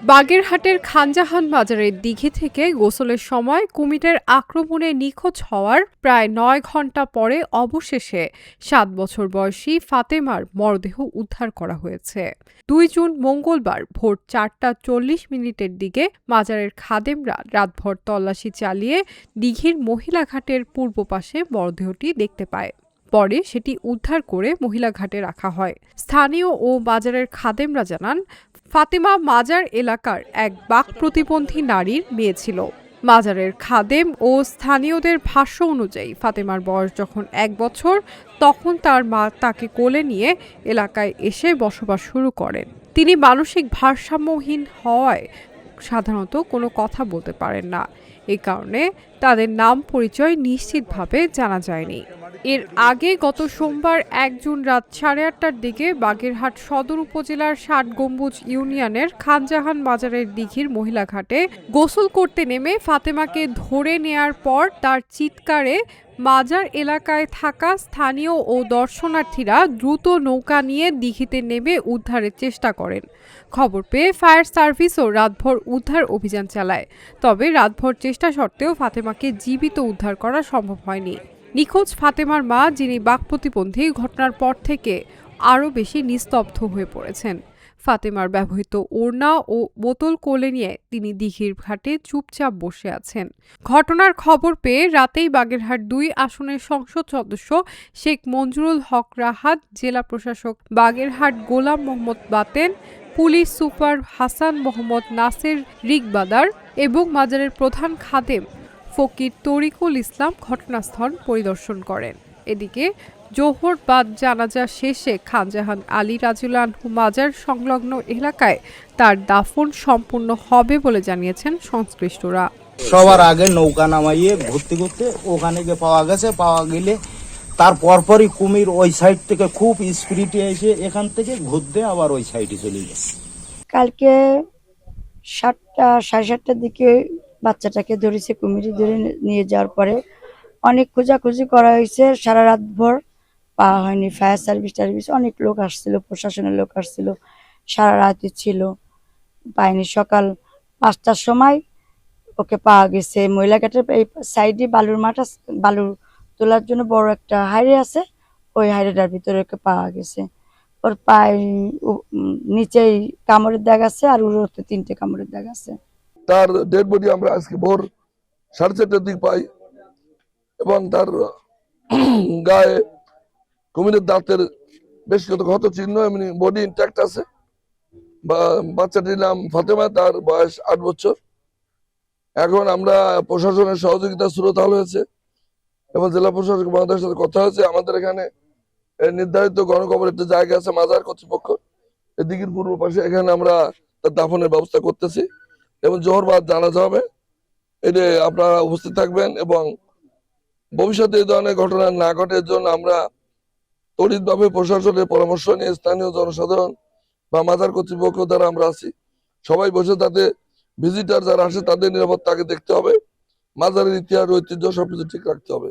বাগেরহাটের খানজাহান বাজারের দিঘি থেকে গোসলের সময় কুমিরের আক্রমণে নিখোঁজ হওয়ার প্রায় ৯ ঘণ্টা পরে অবশেষে ৭ বছর বয়সী ফাতেমার মরদেহ উদ্ধার করা হয়েছে। ২ জুন মঙ্গলবার ভোর ৪টা ৪০ মিনিটের দিকে বাজারের খাদেমরা রাতভর তল্লাশি চালিয়ে দিঘির মহিলা ঘাটের পূর্ব পাশে মরদেহটি দেখতে পায়। পরে সেটি উদ্ধার করে মহিলা ঘাটে রাখা হয়। স্থানীয় ও বাজারের খাদেমরা জানান, ফাতেমা মাজার এলাকার এক বাক প্রতিবন্ধী নারীর মেয়ে ছিল। মাজারের খাদেম ও স্থানীয়দের ভাষ্য অনুযায়ী ফাতেমার বয়স যখন ১ বছর, তখন তার মা তাকে কোলে নিয়ে এলাকায় এসে বসবাস শুরু করেন। তিনি মানসিক ভারসাম্যহীন হওয়ায় সাধারণত কোনো কথা বলতে পারেন না। এ কারণে তাদের নাম পরিচয় নিশ্চিতভাবে জানা যায়নি। এর আগে গত সোমবার ১ জুন রাত ৮:৩০টার দিকে বাগেরহাট সদর উপজেলার ৬০ গম্বুজ ইউনিয়নের খানজাহান বাজারের দিঘির মহিলা ঘাটে গোসল করতে নেমে ফাতেমাকে ধরে নেয়ার পর তার চিৎকারে মাজার এলাকায় থাকা স্থানীয় ও দর্শনার্থীরা দ্রুত নৌকা নিয়ে দিঘিতে নেমে উদ্ধারের চেষ্টা করেন। খবর পেয়ে ফায়ার সার্ভিসও রাতভর উদ্ধার অভিযান চালায়। তবে রাতভর চেষ্টা সত্ত্বেও ফাতেমাকে জীবিত উদ্ধার করা সম্ভব হয়নি। নিখোঁজ ফাতেমার মা, যিনি বাক প্রতিবন্ধী, ঘটনার পর থেকে আরও বেশি নিস্তব্ধ হয়ে পড়েছেন। ফাতেমার ব্যবহৃত ওড়না ও বোতল কোলে নিয়ে তিনি দিঘির ঘাটে চুপচাপ বসে আছেন। ঘটনার খবর পেয়ে রাতেই বাগেরহাট ২ আসনের সংসদ সদস্য শেখ মঞ্জুরুল হক রাহাত, জেলা প্রশাসক বাগেরহাট গোলাম মোহাম্মদ বাতেন, পুলিশ সুপার হাসান মোহাম্মদ নাসের রিকবাদার এবং মাজারের প্রধান খাদেম ফকির তরিকুল ইসলাম ঘটনাস্থল পরিদর্শন করেন। এদিকে জোহর বাদ জানাজা শেষে খানজাহান আলী রাদিয়াল্লাহু আনহু মাজার সংলগ্ন এলাকায় তার দাফন সম্পূর্ণ হবে বলে জানিয়েছেন সংশ্লিষ্টরা। সবার আগে নৌকা নামাইয়ে ঘুরতে ঘুরতে ওখানে গিয়ে পাওয়া গেছে। পাওয়া গেলে তার পরপরই কুমির ওই সাইড থেকে খুব স্পিডে এসে এখান থেকে ঘুরতে আবার ওই সাইডে চলে গেছে। কালকে ৭টা ৭:৩০টার দিকে বাচ্চাটাকে ধরেছে, কুমির ধরে নিয়ে যাওয়ার পরে অনেক খোঁজাখুঁজি করা হয়েছে। সারা রাত ভর পাওয়া হয়নি। ফায়ার সার্ভিস অনেক লোক আসছিল, প্রশাসনের লোক আসছিল, সারা রাতই ছিল, পায়নি। সকাল ৫টার সময় ওকে পাওয়া গেছে। মহিলাঘাটের এই সাইডে বালুর মাঠ, বালু তোলার জন্য বড় একটা হাইরে আছে, ওই হাইরেটার ভিতরে ওকে পাওয়া গেছে। ওর পায়ে নিচেই কামড়ের দাগ আছে আর উড়োতে ৩টে কামড়ের দাগ আছে। তার ডেড বডি আমরা আজকে ভোর ৪:৩০টার দিক পাই এবং তার গায়ে কুমিরের দাঁতের বেশ কত ক্ষত চিহ্ন, এমনি বডি ইনট্যাক্ট আছে। বাচ্চাটির নাম ফাতেমা, তার বয়স ৮ বছর। এখন আমরা প্রশাসনের সহযোগিতা সুরতাল হয়েছে এবং জেলা প্রশাসক মহোদয়ের সাথে কথা হয়েছে। আমাদের এখানে নির্ধারিত গণকবর একটা জায়গা আছে মাজার কর্তৃপক্ষ, এদিকের পূর্ব পাশে, এখানে আমরা তার দাফনের ব্যবস্থা করতেছি এবং জোহর বাদ জানাজা হবে। এটা আপনারা উপস্থিত থাকবেন এবং ভবিষ্যতে এই ধরনের ঘটনা না ঘটে এর জন্য আমরা তড়িৎভাবে প্রশাসনের পরামর্শ নিয়ে স্থানীয় জনসাধারণ বা মাজার কর্তৃপক্ষ দ্বারা আমরা আছি, সবাই বসে তাতে ভিজিটার যারা আসে তাদের নিরাপত্তাকে দেখতে হবে, মাজারের ইতিহাস ঐতিহ্য সবকিছু ঠিক রাখতে হবে।